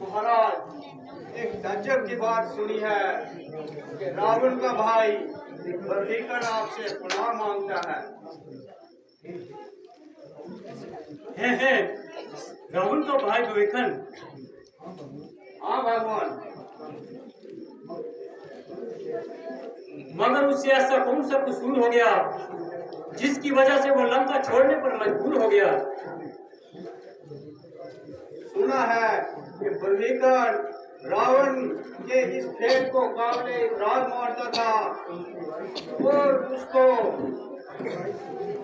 महाराज, एक गजब की बात सुनी है कि रावण का भाई बर्हिकन आपसे पनाह मांगता है। है रावण का भाई बर्हिकन? हाँ भगवान। मगर उससे ऐसा कौन सा कसूर हो गया जिसकी वजह से वो लंका छोड़ने पर मजबूर हो गया? सुना है कि बर्हिकन रावण के इस फेट को काबले इतराज मारता था और उसको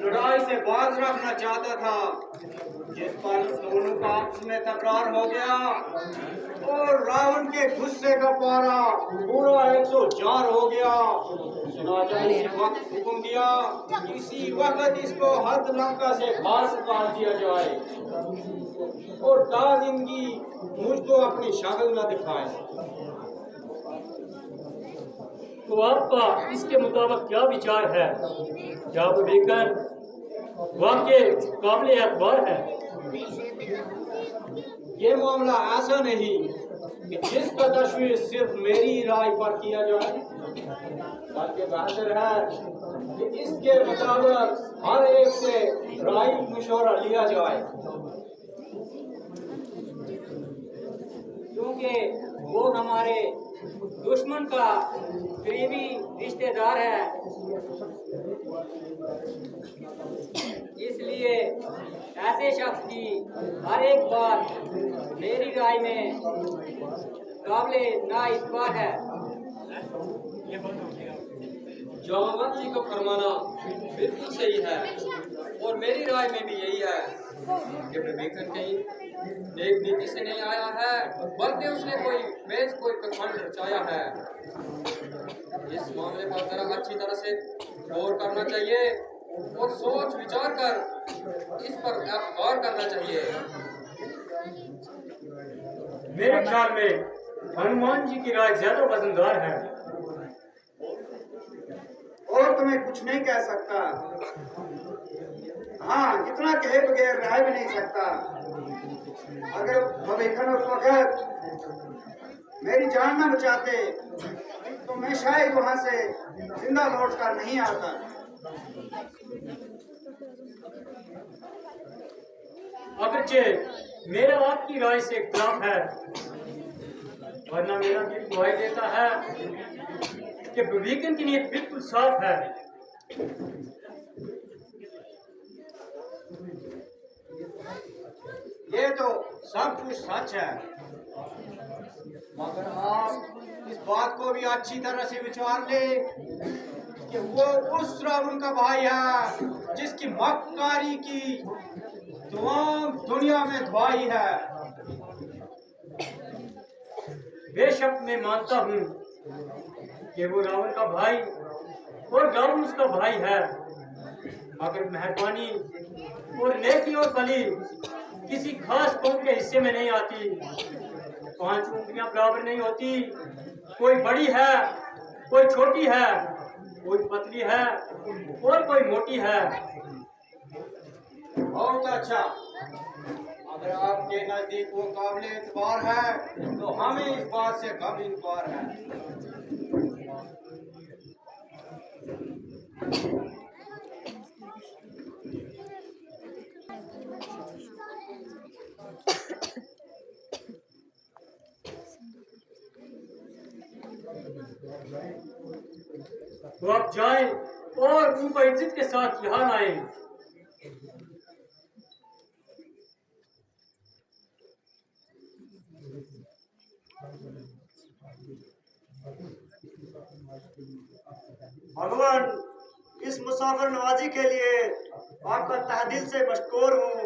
लड़ाई से बाज रखना चाहता था, जिस पर दोनों का आपस में तकरार हो गया और रावण के गुस्से का पारा पूरा 104 हो गया। राजा ने इसी वक्त हुक्म दिया कि इसी वक्त इसको हद लंका से बाहर निकाल दिया जाए और ताजिंदगी मुझको अपनी शक्ल न दिखाए। तो आपका इसके मुताबिक क्या विचार है? क्या बर्हिकन वाकई काबिल एतबार है? ये मामला ऐसा नहीं कि जिसका तशवीश सिर्फ मेरी राय पर किया जाए, बल्कि बेहतर है कि इसके मुताबिक हर एक से राय मशवरा लिया जाए, क्योंकि वो हमारे दुश्मन का करीबी रिश्तेदार है। इसलिए ऐसे शख्स की हर एक बात मेरी राय में काबिले ना इतबार है। जामावत जी को फरमाना बिल्कुल सही है और मेरी राय में भी यही है कि बर्हिकन कहीं नेक नीति से नहीं आया है, बल्कि उसने कोई पखंड रचाया है। इस मामले पर जरा अच्छी तरह से गौर करना चाहिए और सोच विचार कर इस पर गौर करना चाहिए। मेरे ख्याल में हनुमान जी की राय ज्यादा वजनदार है। और तुम्हें कुछ नहीं कह सकता। हाँ, इतना कहे बगैर रह भी नहीं सकता। अगर बर्हिकन उस वक्त मेरी जान न बचाते तो मैं शायद वहां से जिंदा लौट कर नहीं आता। अगरचे मेरा आपकी राय से इख्तिलाफ है, वरना मेरा दिल गवाही देता है कि बर्हिकन की नीयत बिल्कुल साफ है। ये तो सब कुछ सच है, मगर आप इस बात को भी अच्छी तरह से विचार ले कि वो उस रावण का भाई है जिसकी मक्कारी की तमाम दुनिया में धुआई है। बेशक मैं मानता हूँ कि वो रावण का भाई और रावण उसका भाई है, मगर मेहरबानी और नेकी और भली किसी खास कौम के हिस्से में नहीं आती। 5 उंगलियां बराबर नहीं होती, कोई बड़ी है, कोई छोटी है, कोई पतली है और कोई मोटी है। बहुत अच्छा, अगर आपके नजदीक वो काबिल एतबार है तो हमें इस बात से कम इनकार है। तो आप जाएं और उनको इज्जत के साथ यहाँ आए। भगवान, इस मुसाफिर नवाजी के लिए आपका तहदिल से मशकूर हूँ।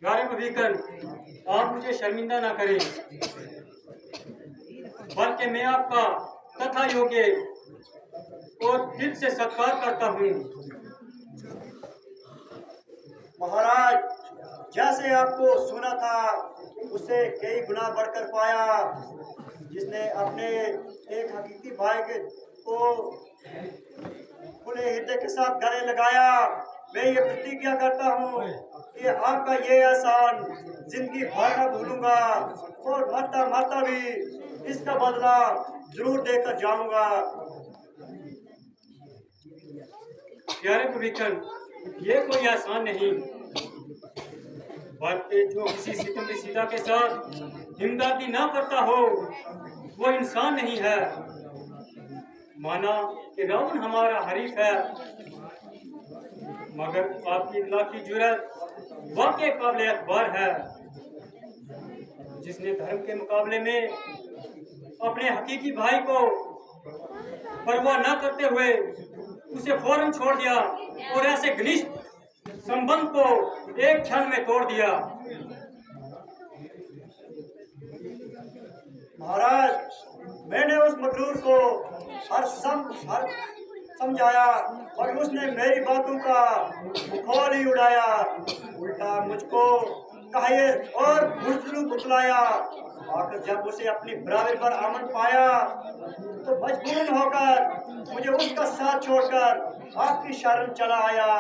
यारे बर्हिकन, आप मुझे शर्मिंदा ना करें, बल्कि मैं आपका तथा योग्य और दिल से सत्कार करता हूँ। महाराज, जैसे आपको सुना था उससे कई गुना बढ़कर पाया, जिसने अपने एक हकीकी भाई के को खुले हृदय के साथ गले लगाया। मैं ये प्रतिज्ञा करता हूँ कि आपका ये एहसान जिंदगी भर न भूलूंगा और मरता मरता भी इसका बदला जरूर देकर जाऊंगा। प्यारे पवित्र, ये कोई आसान नहीं, बल्कि जो किसी सितम सीधा के साथ हिमदर्दी ना करता हो वो इंसान नहीं है। माना कि रावण हमारा हरीफ है, मगर आपकी अल्लाह की जुर्रत वाकई काबिल एतबार है, जिसने धर्म के मुकाबले में अपने हकीकी भाई को परवाह न करते हुए उसे फौरन छोड़ दिया और ऐसे घनिष्ठ संबंध को एक क्षण में तोड़ दिया। महाराज, मैंने उस मकरूर को हर समझाया और उसने मेरी बातों का मुखौल ही उड़ाया, उल्टा मुझको कायर और बुज़दिल बुतलाया। आखिर जब उसे अपनी बराबरी पर आमद पाया तो मजबूर होकर मुझे उसका साथ छोड़कर आपकी शरण चला आया,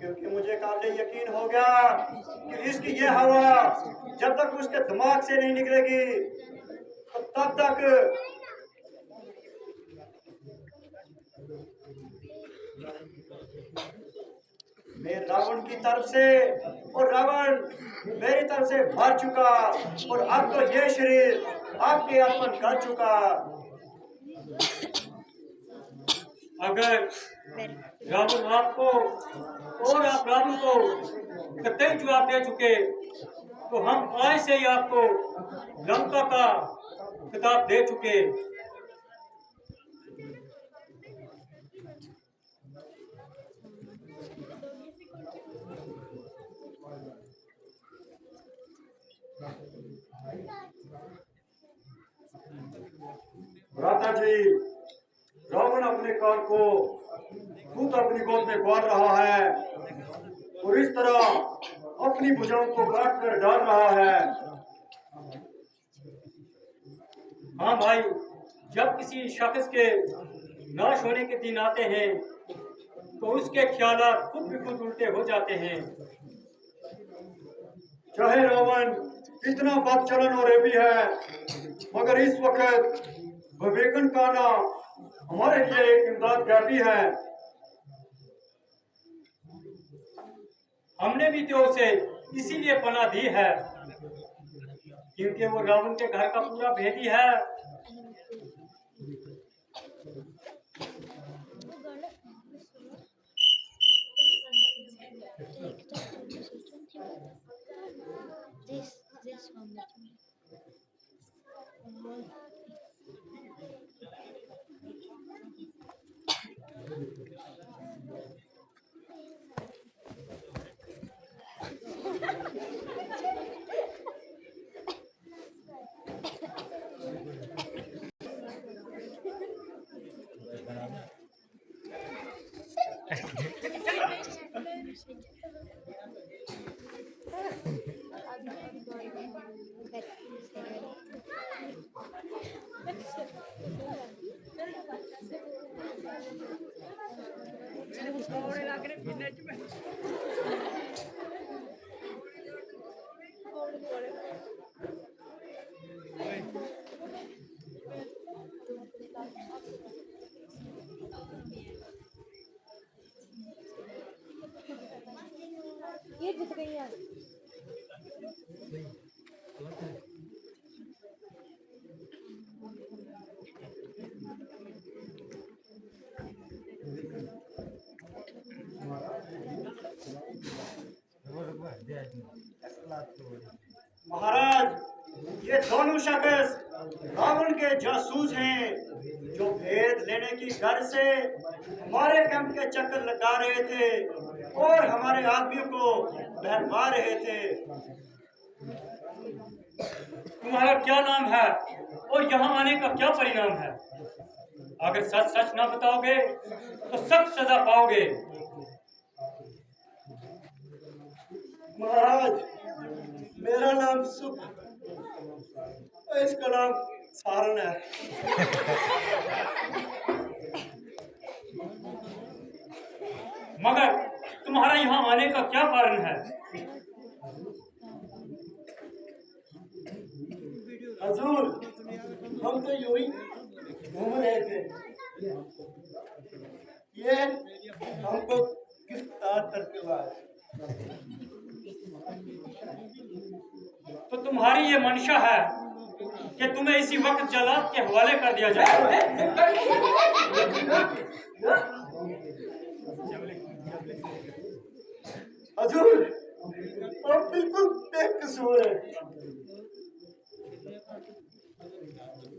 क्योंकि मुझे काबिल यकीन हो गया कि इसकी ये हवा जब तक उसके दिमाग से नहीं निकलेगी तो तब तक मैं रावण की तरफ से और रावण मेरी तरफ से मर चुका और अब तो ये शरीर आपके अर्पण कर चुका। अगर रावण आपको और आप रावण को कतई जवाब दे चुके तो हम आज से ही आपको लंका का खिताब दे चुके। भ्राता जी, रावण अपने कान को खुद अपनी गोद में बांध रहा है और इस तरह अपनी भुजाओं को काट कर डाल रहा है। हाँ भाई, जब किसी शख्स के नाश होने के दिन आते हैं तो उसके ख्यालात खुद भी खुद उल्टे हो जाते हैं। चाहे रावण कितना बदचलन और रेबी है, मगर इस वक्त विवेकन का ना हमारे लिए एक इमदाद गाबी है। हमने भी तो उसे इसीलिए पनाह दी है क्योंकि वो रावण के घर का पूरा भेदी है। This one. ये जीत गई है। महाराज, ये दोनों शख्स रावण के जासूस हैं जो भेद लेने की गर्ज से हमारे कैंप के चक्कर लगा रहे थे और हमारे आदमियों को बहका रहे थे। तुम्हारा क्या नाम है और यहाँ आने का क्या परिणाम है? अगर सच सच ना बताओगे तो सख्त सजा पाओगे। महाराज, मेरा नाम सुख और इसका नाम सारण है। मगर तुम्हारा यहाँ आने का क्या कारण है? हजूर, हम तो यूं ही घूम रहे थे, ये हमको गिरफ्तार करके लाए। तो तुम्हारी ये मंशा है कि तुम्हें इसी वक्त जल्लाद के हवाले कर दिया जाए। हजूर, आप बिल्कुल बेकसूर हैं।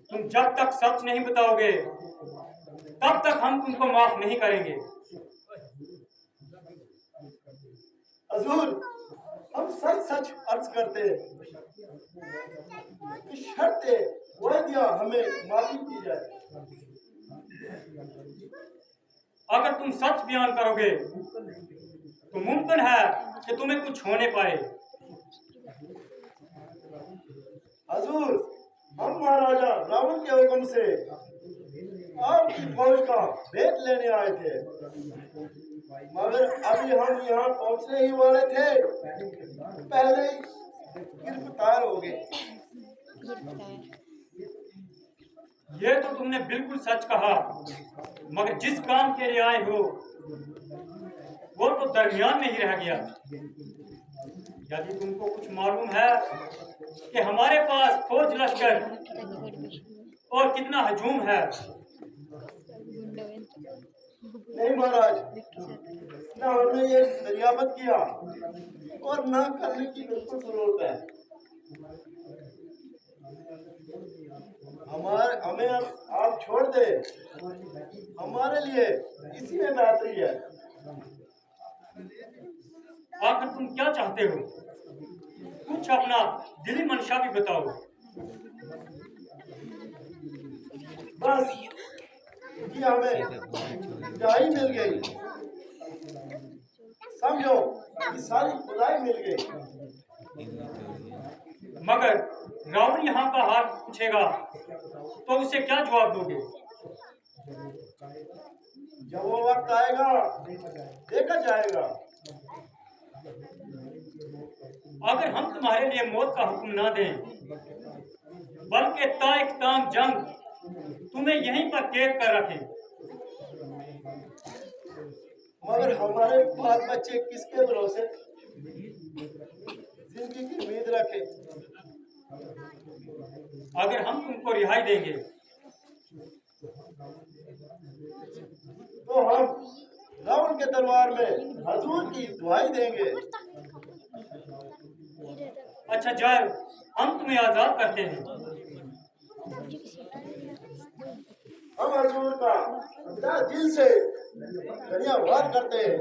तुम जब तक सच नहीं बताओगे तब तक हम तुमको माफ नहीं करेंगे। हजूर, हम सच सच अर्ज करते हैं कि शर्त वादिया हमें माफी दी जाए। अगर तुम सच बयान करोगे तो मुमकिन है कि तुम्हें कुछ होने पाए। हजूर, हम महाराजा रावण के हुक्म से आपकी फौज का भेद लेने आए थे, मगर अभी हम यहाँ पहुँचने ही वाले थे, पहले ही गिरफ्तार हो गए। ये तो तुमने बिल्कुल सच कहा, मगर जिस काम के लिए आए हो वो तो दरमियान में ही रह गया। यदि तुमको कुछ मालूम है कि हमारे पास फौज लश्कर और कितना हजूम है। नहीं महाराज, ना हमने ये दरियाफत किया और ना करने की बिल्कुल जरूरत है। हमें आप छोड़ दे, हमारे लिए इसी में बेहतरी है। आखिर तुम क्या चाहते हो? कुछ अपना दिली मंशा भी बताओ। बस कि हमें खुदाई मिल गई, समझो कि सारी खुदाई मिल गई। मगर रावण यहाँ का हाल पूछेगा तो उसे क्या जवाब दोगे? जब वो वक्त आएगा देखा जाएगा। अगर हम तुम्हारे लिए मौत का हुक्म ना दें बल्कि ताइक ताम जंग तुम्हें यहीं पर कैद कर रखें, मगर हमारे बाल बच्चे किसके भरोसे जिंदगी की उम्मीद रखे? अगर हम तुमको रिहाई देंगे तो हम रावण के दरबार में हजूर की दुआई देंगे। अच्छा जाओ, हम तुम्हें आजाद करते हैं। हम हजूर का दिल से धन्यवाद करते हैं।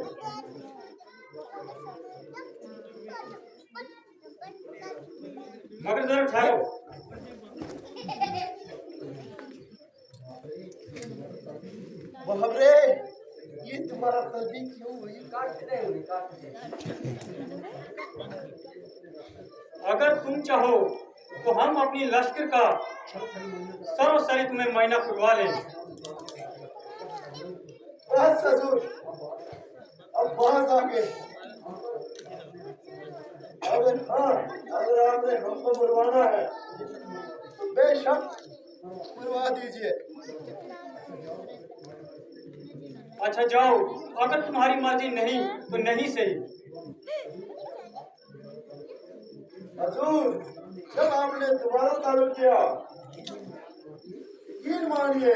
मगर जरा ठहरो, बहबरे, ये तुम्हारा तलबी क्यों हुई? काटते हुए अगर तुम चाहो तो हम अपनी लश्कर का सर्वसरी तुम्हें मायना करवा लें। बस हजूर, अब बाहर जाके अगर आपने हमको मरवाना है तो बेशक मरवा दीजिए। अच्छा जाओ, अगर तुम्हारी मर्जी नहीं तो नहीं सही। हजूर, जब आपने दोबारा ताल्लुक किया, यकीन मानिए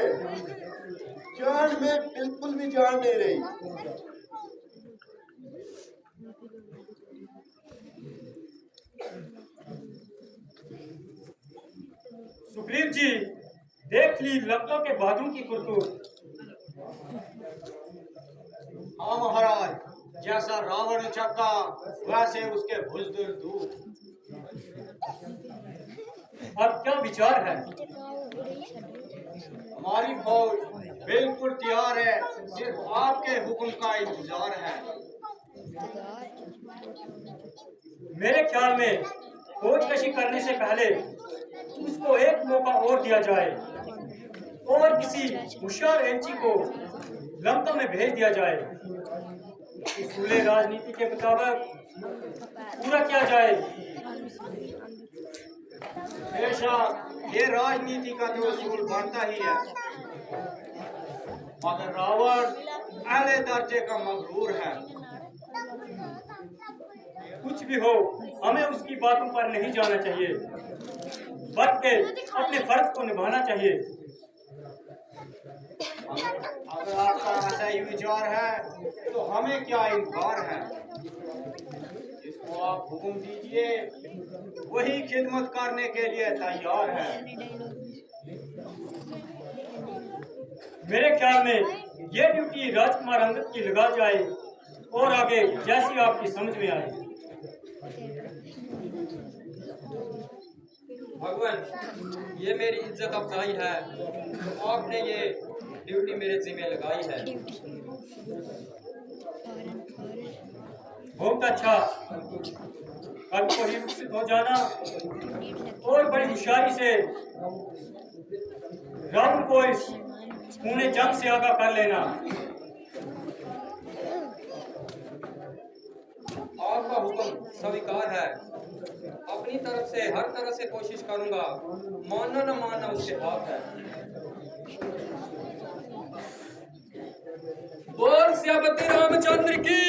जान में बिल्कुल भी जान नहीं रही। सुग्रीव जी, देख ली लक्का के बहादुर की कुर्तूत। हाँ महाराज, जैसा रावण चक्का वैसे उसके बुज़दिल दूत। अब क्या विचार है? हमारी फौज बिल्कुल तैयार है, सिर्फ आपके हुक्म का इंतजार है। मेरे ख्याल में खोजकशी करने से पहले उसको एक मौका और दिया जाए और किसी होशियार एजेंसी को लंका में भेज दिया जाए। उसूले राजनीति के मुताबिक पूरा किया जाए। बेशक ये राजनीति का तो उसूल बनता ही है, मगर रावण अहले दर्जे का मगरूर है। कुछ भी हो, हमें उसकी बातों पर नहीं जाना चाहिए, बल्कि अपने फर्ज को निभाना चाहिए। अगर आपका ऐसा ही विचार है तो हमें क्या इनकार है। जिसको आप हुक्म दीजिए वही खिदमत करने के लिए तैयार है। मेरे ख्याल में ये ड्यूटी राजकुमार अंगद की लगा जाए और आगे जैसी आपकी समझ में आए। भगवान, ये मेरी इज्जत अफजाई है, तो आपने ये ड्यूटी मेरे जिम्मे लगाई है। बहुत अच्छा, कल को ही विकसित हो जाना और बड़ी होशियारी से रावण को इस पुणे जंग से आगाह कर लेना। आपका हुक्म स्वीकार है। अपनी तरफ से हर तरह से कोशिश करूंगा, मानना न मानना उसके हाथ है। बोल सियापति रामचंद्र की।